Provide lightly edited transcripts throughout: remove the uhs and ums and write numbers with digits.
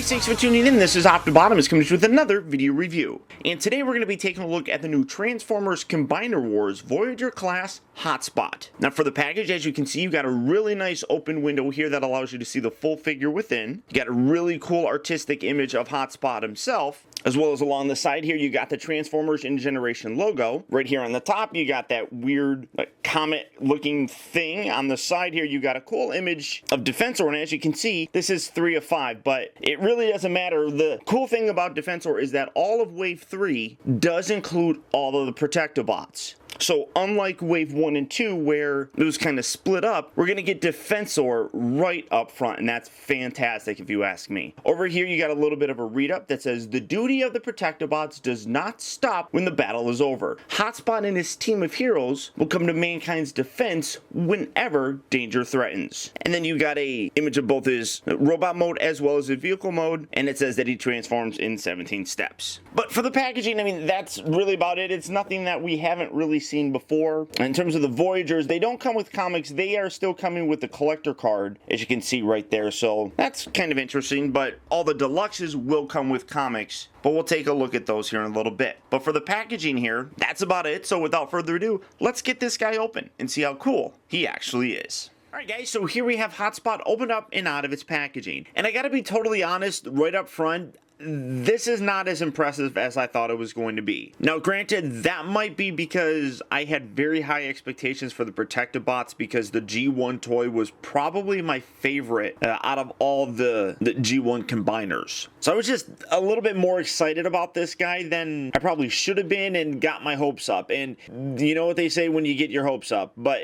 guys, thanks for tuning in. This is Optibotimus coming to you with another video review. And today we're going to be taking a look at the new Transformers Combiner Wars Voyager class hotspot. Now for the package, as you can see, you got a really nice open window here that allows you to see the full figure within. You got a really cool artistic image of Hotspot himself, as well as along the side here, you got the Transformers in Generation logo. Right here on the top, you got that weird comet-looking thing. On the side here, you got a cool image of Defensor, and as you can see, this is 3 of 5, but it really doesn't matter. The cool thing about Defensor is that all of Wave 3 does include all of the Protectobots. So unlike Wave 1 and 2, where it was kind of split up, we're going to get Defensor right up front, and that's fantastic if you ask me. Over here, you got a little bit of a read-up that says, the duty of the Protectobots does not stop when the battle is over. Hotspot and his team of heroes will come to mankind's defense whenever danger threatens. And then you got a image of both his robot mode as well as his vehicle mode, and it says that he transforms in 17 steps. But for the packaging, I mean, that's really about it. It's nothing that we haven't really seen before. In terms of the Voyagers, they don't come with comics. They are still coming with the collector card, as you can see right there. So that's kind of interesting, but all the deluxes will come with comics. But we'll take a look at those here in a little bit. But for the packaging here, that's about it. So without further ado, let's get this guy open and see how cool he actually is. Alright guys, so here we have Hotspot opened up and out of its packaging. And I gotta be totally honest, right up front, this is not as impressive as I thought it was going to be. Now granted, that might be because I had very high expectations for the Protectobots, because the G1 toy was probably my favorite out of all the G1 combiners. So I was just a little bit more excited about this guy than I probably should have been, and got my hopes up. And you know what they say when you get your hopes up. But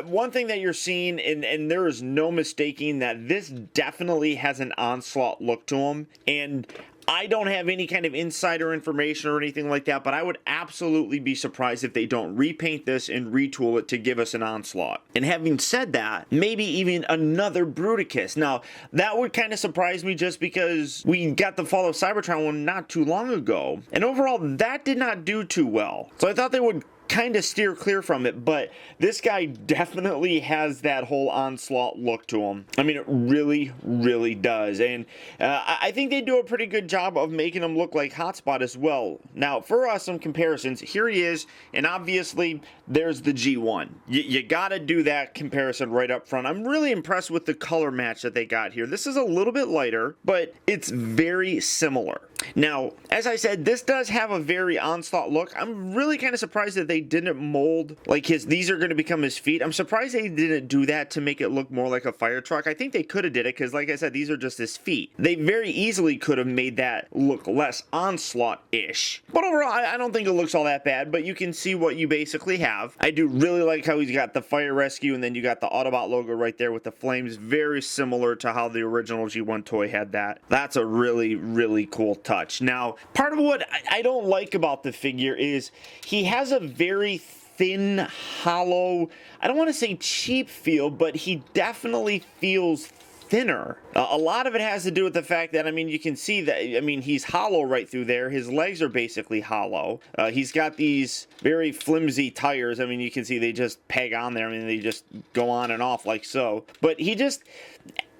one thing that you're seeing, and there is no mistaking that this definitely has an Onslaught look to him. And I don't have any kind of insider information or anything like that, but I would absolutely be surprised if they don't repaint this and retool it to give us an Onslaught. And having said that, maybe even another Bruticus. Now, that would kind of surprise me just because we got the Fall of Cybertron one not too long ago, and overall, that did not do too well. So I thought they would kind of steer clear from it, but this guy definitely has that whole Onslaught look to him. I mean, it really does, and I think they do a pretty good job of making him look like Hotspot as well. Now, for us, some comparisons, here he is, and obviously, there's the G1. You gotta do that comparison right up front. I'm really impressed with the color match that they got here. This is a little bit lighter, but it's very similar. Now, as I said, this does have a very Onslaught look. I'm really kind of surprised that they didn't mold like these are going to become his feet. I'm surprised they didn't do that to make it look more like a fire truck. I think they could have did it because, like I said, these are just his feet. They very easily could have made that look less Onslaught-ish. But overall, I don't think it looks all that bad, but you can see what you basically have. I do really like how he's got the fire rescue, and then you got the Autobot logo right there with the flames, very similar to how the original G1 toy had that. That's a really cool touch. Now, part of what I don't like about the figure is he has a very thin, hollow, I don't want to say cheap feel, but he definitely feels thinner. A lot of it has to do with the fact that, I mean, you can see that, I mean, he's hollow right through there. His legs are basically hollow. He's got these very flimsy tires. I mean, you can see they just peg on there. I mean, they just go on and off like so. But he just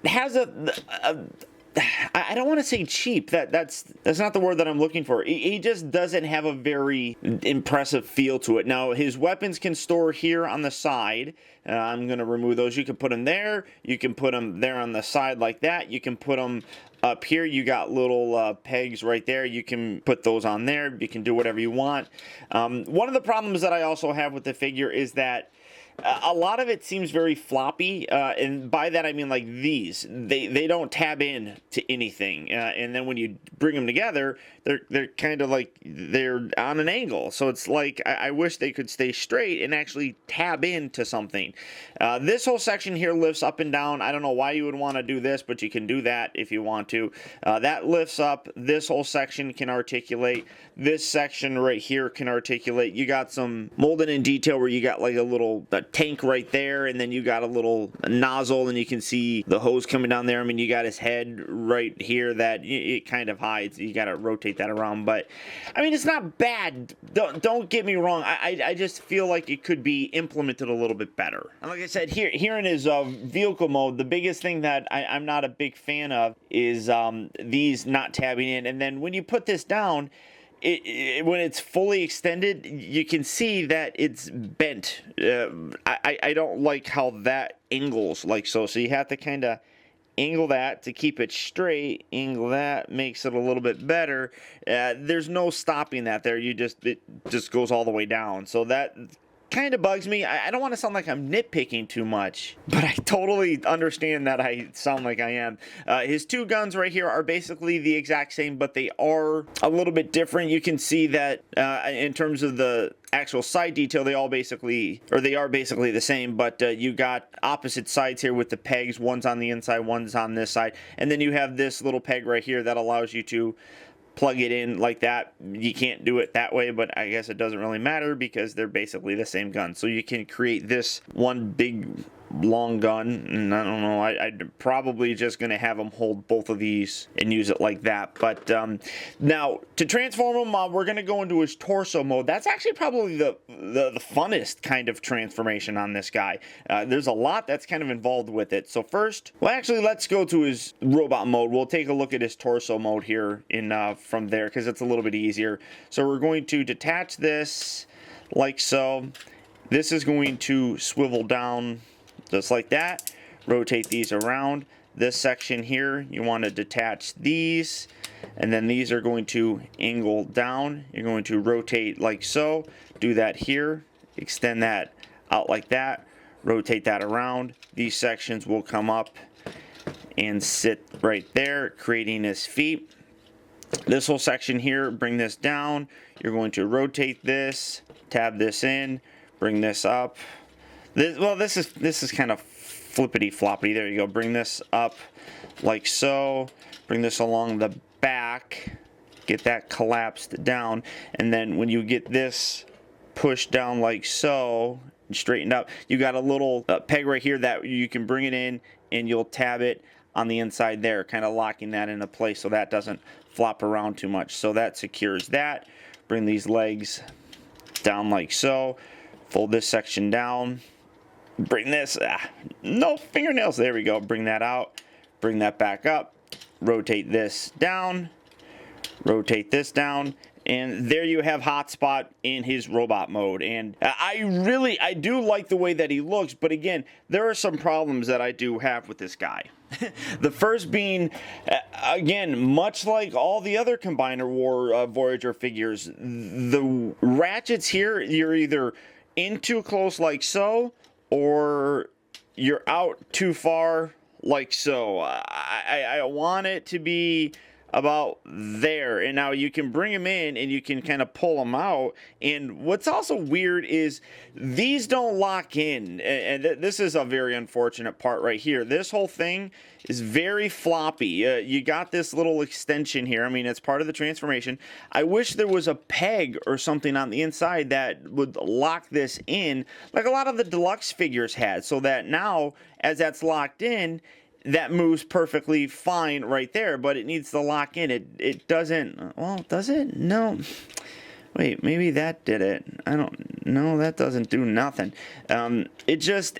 has I don't want to say cheap. That's not the word that I'm looking for. He just doesn't have a very impressive feel to it. Now, his weapons can store here on the side. I'm going to remove those. You can put them there. You can put them there on the side like that. You can put them up here. You got little pegs right there. You can put those on there. You can do whatever you want. One of the problems that I also have with the figure is that a lot of it seems very floppy, and by that I mean like these. They don't tab in to anything, and then when you bring them together, they're kind of like they're on an angle. So it's like I wish they could stay straight and actually tab into something. This whole section here lifts up and down. I don't know why you would want to do this, but you can do that if you want to. That lifts up. This whole section can articulate. This section right here can articulate. You got some molding in detail where you got like a little tank right there, and then you got a little nozzle, and you can see the hose coming down there. I mean, you got his head right here that it kind of hides. You got to rotate that around, but I mean, it's not bad. Don't get me wrong. I just feel like it could be implemented a little bit better. And like I said, here in his vehicle mode, the biggest thing that I'm not a big fan of is these not tabbing in. And then when you put this down, when it's fully extended, you can see that it's bent. I don't like how that angles like so. So you have to kind of angle that to keep it straight. Angle that makes it a little bit better. There's no stopping that there. It just goes all the way down. So that kind of bugs me. I don't want to sound like I'm nitpicking too much, but I totally understand that I sound like I am. His two guns right here are basically the exact same, but they are a little bit different. You can see that in terms of the actual side detail, they are basically the same, but you got opposite sides here with the pegs. One's on the inside, one's on this side, and then you have this little peg right here that allows you to plug it in like that. You can't do it that way, but I guess it doesn't really matter because they're basically the same gun. So you can create this one big long gun, and I don't know, I'm probably just gonna have them hold both of these and use it like that. But now to transform him, we're gonna go into his torso mode. That's actually probably the funnest kind of transformation on this guy. There's a lot that's kind of involved with it. So first, well, actually, let's go to his robot mode. We'll take a look at his torso mode here in from there, because it's a little bit easier. So we're going to detach this like so. This is going to swivel down just like that. Rotate these around. This section here, you want to detach these, and then these are going to angle down. You're going to rotate like so. Do that here. Extend that out like that. Rotate that around. These sections will come up and sit right there, creating his feet. This whole section here, bring this down. You're going to rotate this, tab this in, bring this up. This is kind of flippity floppity. There you go. Bring this up like so. Bring this along the back. Get that collapsed down, and then when you get this pushed down like so and straightened up, you got a little peg right here that you can bring it in, and you'll tab it on the inside there, kind of locking that into place so that doesn't flop around too much. So that secures that. Bring these legs down like so. Fold this section down. Bring this, no fingernails, there we go. Bring that out, bring that back up, rotate this down, rotate this down, and there you have Hotspot in his robot mode. And I do like the way that he looks, but again, there are some problems that I do have with this guy. The first being, again, much like all the other Combiner War Voyager figures, the ratchets here, you're either in too close like so, or you're out too far like so. I want it to be about there, and now you can bring them in and you can kind of pull them out. And what's also weird is these don't lock in, and this is a very unfortunate part right here. This whole thing is very floppy. You got this little extension here. I mean, it's part of the transformation. I wish there was a peg or something on the inside that would lock this in, like a lot of the deluxe figures had, so that now as that's locked in, that moves perfectly fine right there, but it needs to lock in. It doesn't. Well, does it? No. Wait, maybe that did it. I don't know. That doesn't do nothing. It's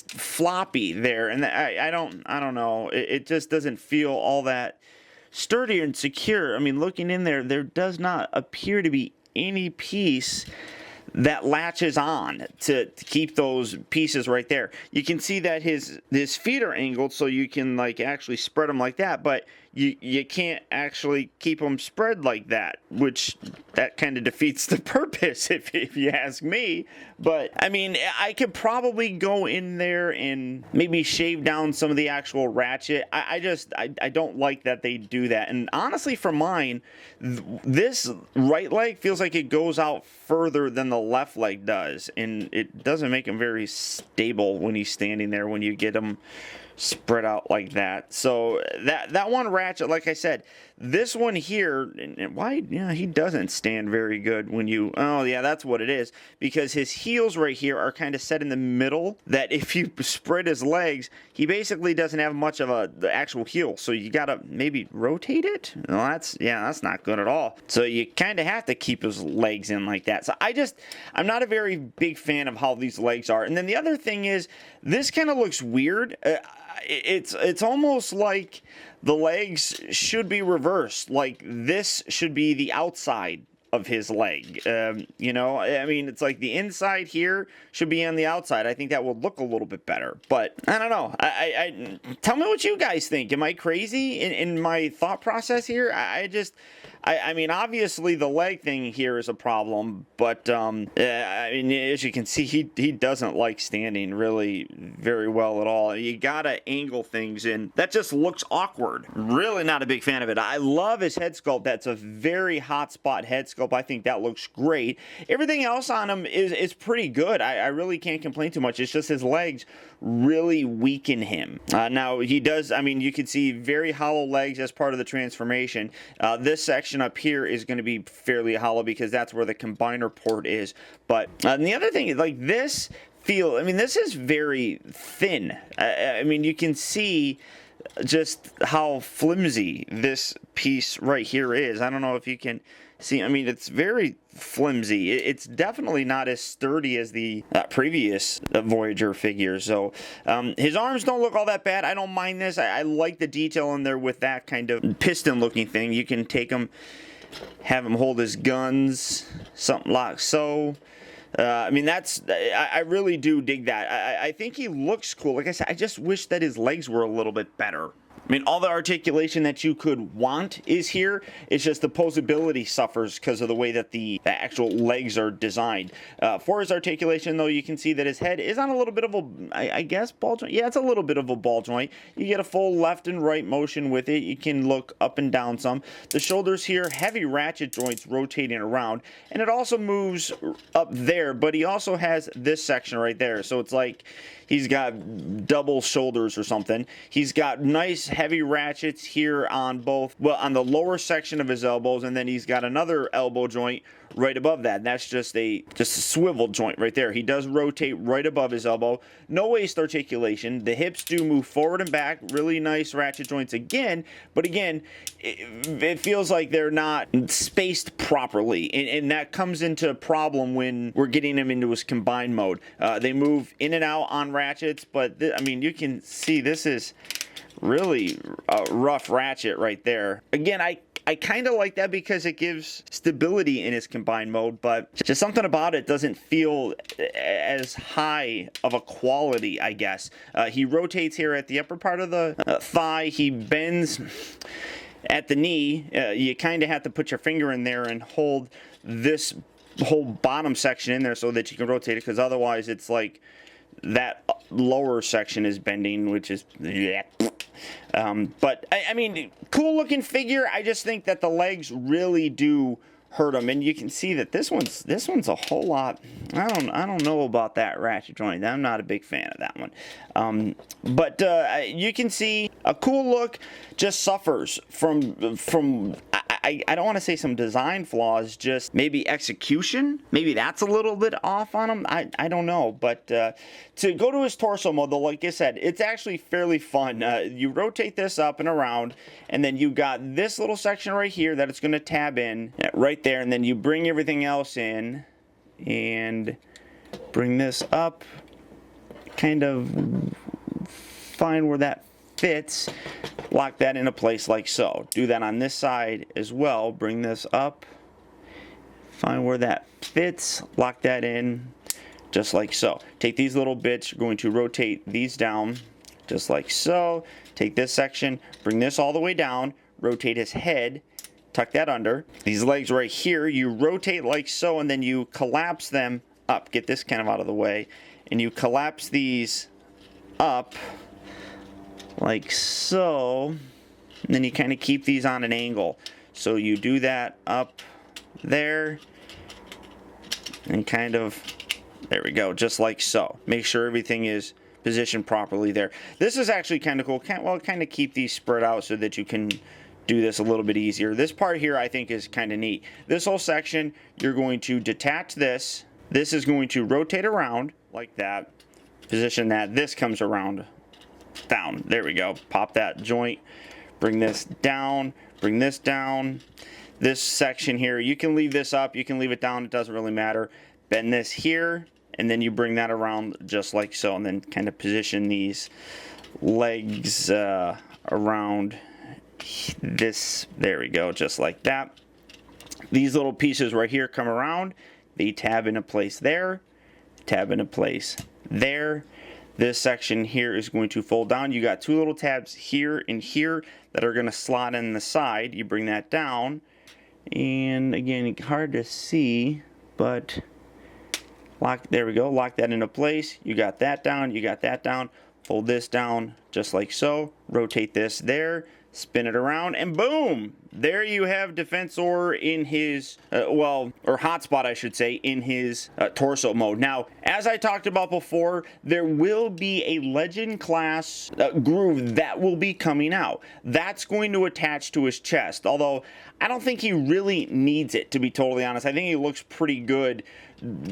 floppy there, and I don't know. It just doesn't feel all that sturdy and secure. I mean, looking in there, there does not appear to be any piece that latches on to keep those pieces right there. You can see that his feet are angled, so you can like actually spread them like that, but you can't actually keep them spread like that, which that kind of defeats the purpose if you ask me. But I mean, I could probably go in there and maybe shave down some of the actual ratchet. I don't like that they do that. And honestly, for mine, this right leg feels like it goes out further than the left leg does, and it doesn't make him very stable when he's standing there when you get him spread out like that. So that one ratchet, like I said, this one here, and why, yeah, he doesn't stand very good when you, oh yeah, that's what it is, because his heels right here are kind of set in the middle, that if you spread his legs, he basically doesn't have much of the actual heel, so you gotta maybe rotate it. Well, that's not good at all. So you kind of have to keep his legs in like that. So I'm not a very big fan of how these legs are. And then the other thing is, this kind of looks weird. It's almost like the legs should be reversed. Like this should be the outside of his leg. You know, I mean, it's like the inside here should be on the outside. I think that would look a little bit better. But I don't know. I tell me what you guys think. Am I crazy in my thought process here? I mean, obviously the leg thing here is a problem, but I mean, as you can see, he doesn't like standing really very well at all. You gotta angle things in. That just looks awkward. Really not a big fan of it. I love his head sculpt. That's a very hot spot head sculpt. I think that looks great. Everything else on him is pretty good. I really can't complain too much. It's just his legs really weaken him. Now he does, I mean, you can see very hollow legs as part of the transformation. This section up here is going to be fairly hollow because that's where the combiner port is. But and the other thing is, like, this I mean, this is very thin. I mean, you can see just how flimsy this piece right here is. I don't know if you can see. I mean, it's very flimsy. It's definitely not as sturdy as the previous Voyager figure. So his arms don't look all that bad. I don't mind this. I like the detail in there with that kind of piston looking thing. You can take him, have him hold his guns, something like so. I mean, I really do dig that. I think he looks cool. Like I said, I just wish that his legs were a little bit better. I mean, all the articulation that you could want is here. It's just the posability suffers because of the way that the actual legs are designed. For his articulation, though, you can see that his head is on a little bit of a, I guess, ball joint. Yeah, it's a little bit of a ball joint. You get a full left and right motion with it. You can look up and down some. The shoulders here, heavy ratchet joints rotating around. And it also moves up there, but he also has this section right there. So it's like he's got double shoulders or something. He's got nice heavy ratchets here on both, well, on the lower section of his elbows, and then he's got another elbow joint right above that. And that's just a swivel joint right there. He does rotate right above his elbow. No waist articulation. The hips do move forward and back. Really nice ratchet joints again, but again, it feels like they're not spaced properly, and that comes into a problem when we're getting him into his combined mode. They move in and out on ratchets, but I mean, you can see this is really a rough ratchet right there. Again, I kind of like that because it gives stability in his combined mode, but just something about it doesn't feel as high of a quality, I guess. He rotates here at the upper part of the thigh. He bends at the knee. You kind of have to put your finger in there and hold this whole bottom section in there so that you can rotate it, because otherwise it's like that lower section is bending, which is, yeah. But I mean, cool looking figure. I just think that the legs really do hurt him, and you can see that this one's a whole lot. I don't know about that ratchet joint. I'm not a big fan of that one. But you can see a cool look just suffers from I don't want to say some design flaws, just maybe execution. Maybe that's a little bit off on him. I don't know. But to go to his torso mode, though, like I said, it's actually fairly fun. You rotate this up and around, and then you got this little section right here that it's going to tab in right there, and then you bring everything else in and bring this up, kind of find where that fits, lock that into place like so. Do that on this side as well. Bring this up, find where that fits, lock that in just like so. Take these little bits, you're going to rotate these down just like so. Take this section, bring this all the way down, rotate his head, tuck that under. These legs right here, you rotate like so, and then you collapse them up. Get this kind of out of the way, and you collapse these up like so, and then you kind of keep these on an angle. So you do that up there, and kind of, there we go, just like so. Make sure everything is positioned properly there. This is actually kind of cool. Well, kind of keep these spread out so that you can do this a little bit easier. This part here I think is kind of neat. This whole section, you're going to detach this. This is going to rotate around like that. Position that. This comes around down. There we go. Pop that joint. Bring this down. Bring this down. This section here, you can leave this up. You can leave it down. It doesn't really matter. Bend this here. And then you bring that around just like so. And then kind of position these legs around this. There we go. Just like that. These little pieces right here come around. They tab into place there. Tab into place there. This section here is going to fold down. You got two little tabs here and here that are going to slot in the side. You bring that down. And again, hard to see, but there we go. Lock that into place. You got that down. You got that down. Fold this down just like so. Rotate this there. Spin it around, and boom! There you have Defensor in his, or Hotspot, I should say, in his torso mode. Now, as I talked about before, there will be a Legend class groove that will be coming out. That's going to attach to his chest, although I don't think he really needs it, to be totally honest. I think he looks pretty good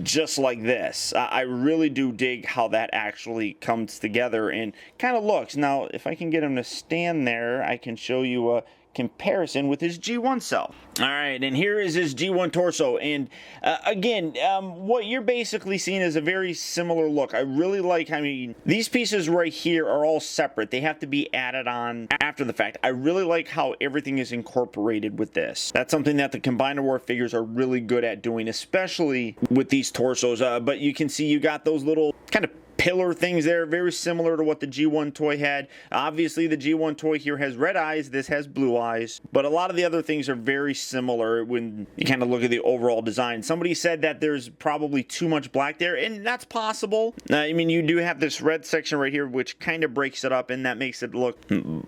just like this. I really do dig how that actually comes together and kind of looks. Now, if I can get him to stand there, I can show you a comparison with his G1 self. All right, and here is his G1 torso, and again, what you're basically seeing is a very similar look. I really like, I mean, these pieces right here are all separate. They have to be added on after the fact. I really like how everything is incorporated with this. That's something that the Combiner War figures are really good at doing, especially with these torsos, but you can see you got those little kind of pillar things there, very similar to what the G1 toy had. Obviously, the G1 toy here has red eyes, this has blue eyes, but a lot of the other things are very similar when you kind of look at the overall design. Somebody said that there's probably too much black there, and that's possible. I mean, you do have this red section right here, which kind of breaks it up, and that makes it look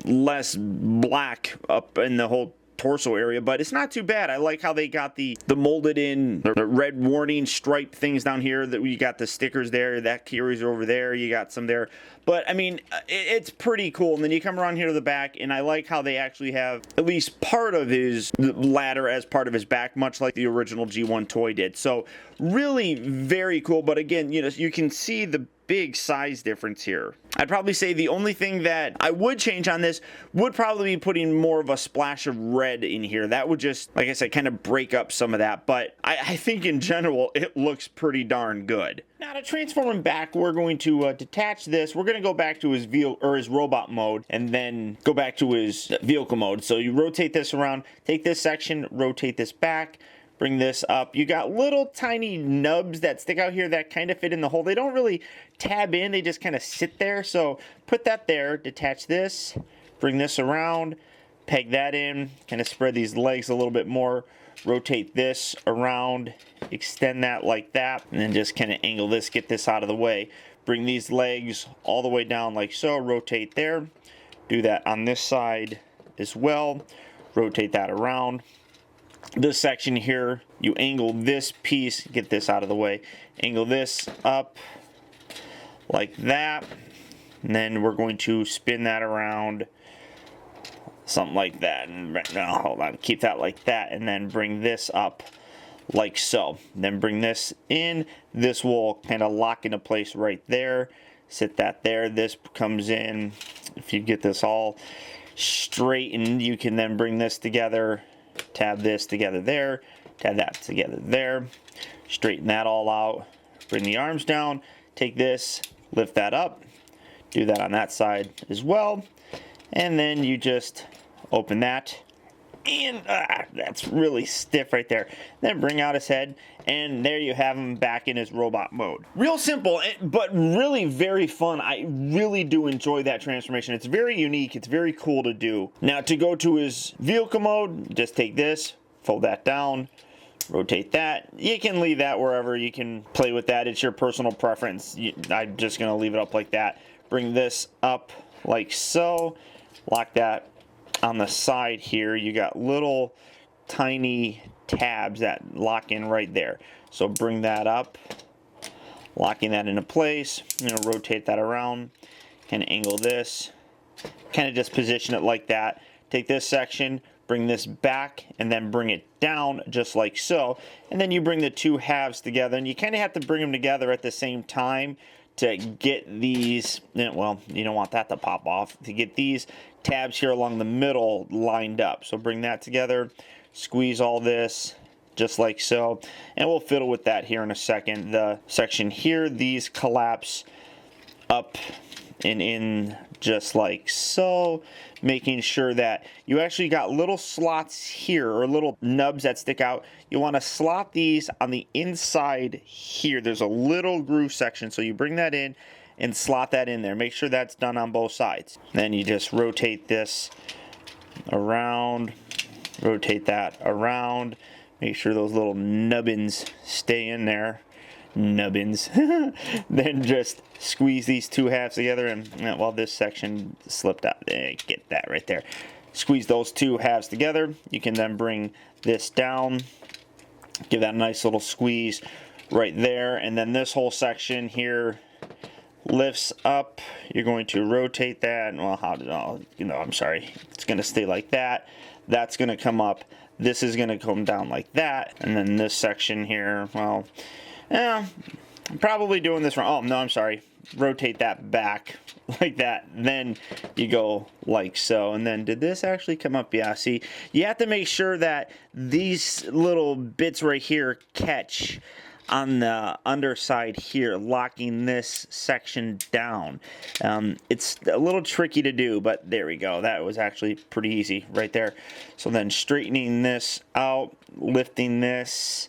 less black up in the whole torso area, but it's not too bad. I like how they got the molded in the red warning stripe things down here, that you got the stickers there, that carries over there, you got some there, but I mean, it's pretty cool. And then you come around here to the back, and I like how they actually have at least part of his ladder as part of his back, much like the original G1 toy did. So really very cool. But again, you know, you can see the big size difference here. I'd probably say the only thing that I would change on this would probably be putting more of a splash of red in here. That would just, like I said, kind of break up some of that, but I think in general it looks pretty darn good. Now to transform him back, we're going to detach this. We're going to go back to his his robot mode, and then go back to his vehicle mode. So you rotate this around, take this section, rotate this back, bring this up. You got little tiny nubs that stick out here that kind of fit in the hole. They don't really tab in, they just kind of sit there. So put that there, detach this, bring this around, peg that in, kind of spread these legs a little bit more, rotate this around, extend that like that, and then just kind of angle this, get this out of the way. Bring these legs all the way down like so, rotate there. Do that on this side as well. Rotate that around. This section here, you angle this piece, get this out of the way, angle this up like that, and then we're going to spin that around something like that, and no, hold on, keep that like that, and then bring this up like so. Then bring this in, this will kind of lock into place right there, sit that there, this comes in. If you get this all straightened, you can then bring this together, tab this together there, tab that together there, straighten that all out, bring the arms down, take this, lift that up, do that on that side as well, and then you just open that, and that's really stiff right there. Then bring out his head, and there you have him back in his robot mode. Real simple, but really very fun. I really do enjoy that transformation. It's very unique, it's very cool to do. Now to go to his vehicle mode, just take this, fold that down, rotate that. You can leave that wherever, you can play with that, it's your personal preference. I'm just gonna leave it up like that. Bring this up like so, lock that on the side here. You got little tiny tabs that lock in right there. So bring that up locking that into place. I'm going to rotate that around and angle this, kind of just position it like that. Take this section, bring this back, and then bring it down just like so. And then you bring the two halves together, and you kind of have to bring them together at the same time to get these, well, you don't want that to pop off, to get these tabs here along the middle lined up. So bring that together, squeeze all this just like so, and we'll fiddle with that here in a second. The section here, these collapse up and in just like so, making sure that you actually got little slots here, or little nubs that stick out. You want to slot these on the inside here. There's a little groove section, so you bring that in and slot that in there. Make sure that's done on both sides. Then you just rotate this around, rotate that around. Make sure those little nubbins stay in there. Nubbins. Then just squeeze these two halves together, and well, this section slipped out. Get that right there. Squeeze those two halves together. You can then bring this down, give that a nice little squeeze right there, and then this whole section here lifts up. You're going to rotate that, and well, I'm sorry, it's going to stay like that. That's going to come up. This is going to come down like that, and then this section here, well, I'm probably doing this wrong. Oh, no, I'm sorry. Rotate that back like that. Then you go like so. And then did this actually come up? Yeah, see, you have to make sure that these little bits right here catch on the underside here, locking this section down. It's a little tricky to do, but there we go. That was actually pretty easy right there. So then straightening this out, lifting this,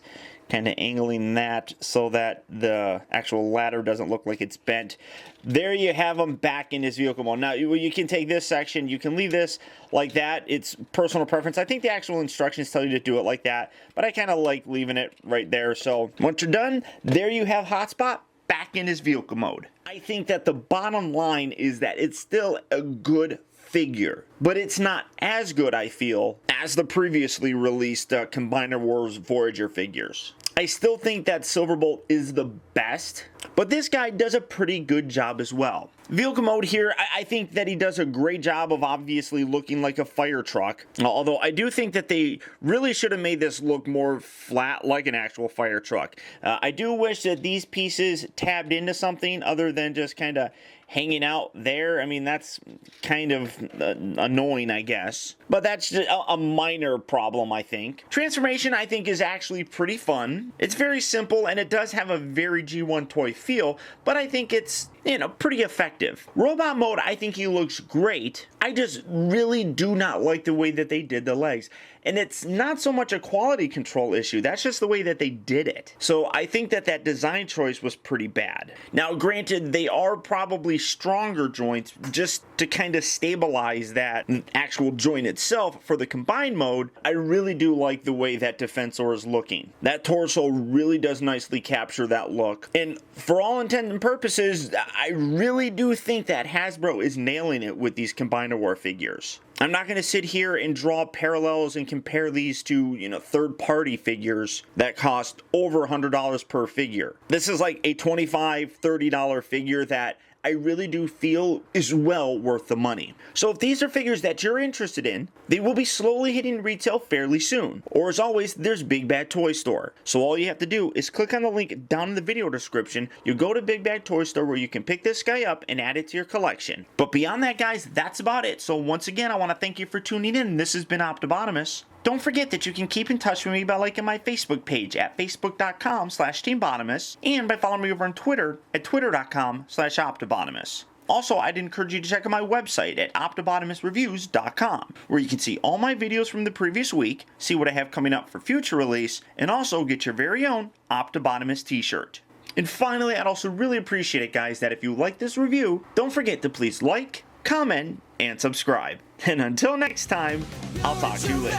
kind of angling that so that the actual ladder doesn't look like it's bent. There you have them back in his vehicle mode. Now you can take this section, you can leave this like that. It's personal preference. I think the actual instructions tell you to do it like that, but I kind of like leaving it right there. So once you're done, there you have Hotspot back in his vehicle mode. I think that the bottom line is that it's still a good figure, but it's not as good, I feel, as the previously released Combiner Wars Voyager figures. I still think that Silverbolt is the best, but this guy does a pretty good job as well. Vehicle mode here, I think that he does a great job of obviously looking like a fire truck, although I do think that they really should have made this look more flat like an actual fire truck. I do wish that these pieces tabbed into something other than just kind of hanging out there. I mean, that's kind of annoying, I guess, but that's just a minor problem, I think. Transformation, I think, is actually pretty fun. It's very simple, and it does have a very G1 toy feel, but I think it's, pretty effective. Robot mode, I think he looks great. I just really do not like the way that they did the legs. And it's not so much a quality control issue, that's just the way that they did it. So I think that that design choice was pretty bad. Now granted, they are probably stronger joints just to kind of stabilize that actual joint itself for the combined mode. I really do like the way that Defensor is looking. That torso really does nicely capture that look. And for all intents and purposes, I really do think that Hasbro is nailing it with these Combiner War figures. I'm not going to sit here and draw parallels and compare these to, third-party figures that cost over $100 per figure. This is like a $25, $30 figure that I really do feel is well worth the money. So if these are figures that you're interested in, they will be slowly hitting retail fairly soon. Or as always, there's Big Bad Toy Store. So all you have to do is click on the link down in the video description. You go to Big Bad Toy Store where you can pick this guy up and add it to your collection. But beyond that, guys, that's about it. So once again, I want to thank you for tuning in. This has been Optibotimus. Don't forget that you can keep in touch with me by liking my Facebook page at facebook.com/TeamBotimus and by following me over on Twitter at twitter.com/Optibotimus. Also, I'd encourage you to check out my website at optibotimusreviews.com, where you can see all my videos from the previous week, see what I have coming up for future release, and also get your very own Optibotimus t-shirt. And finally, I'd also really appreciate it, guys, that if you like this review, don't forget to please like, comment, and subscribe. And until next time, I'll talk to you later.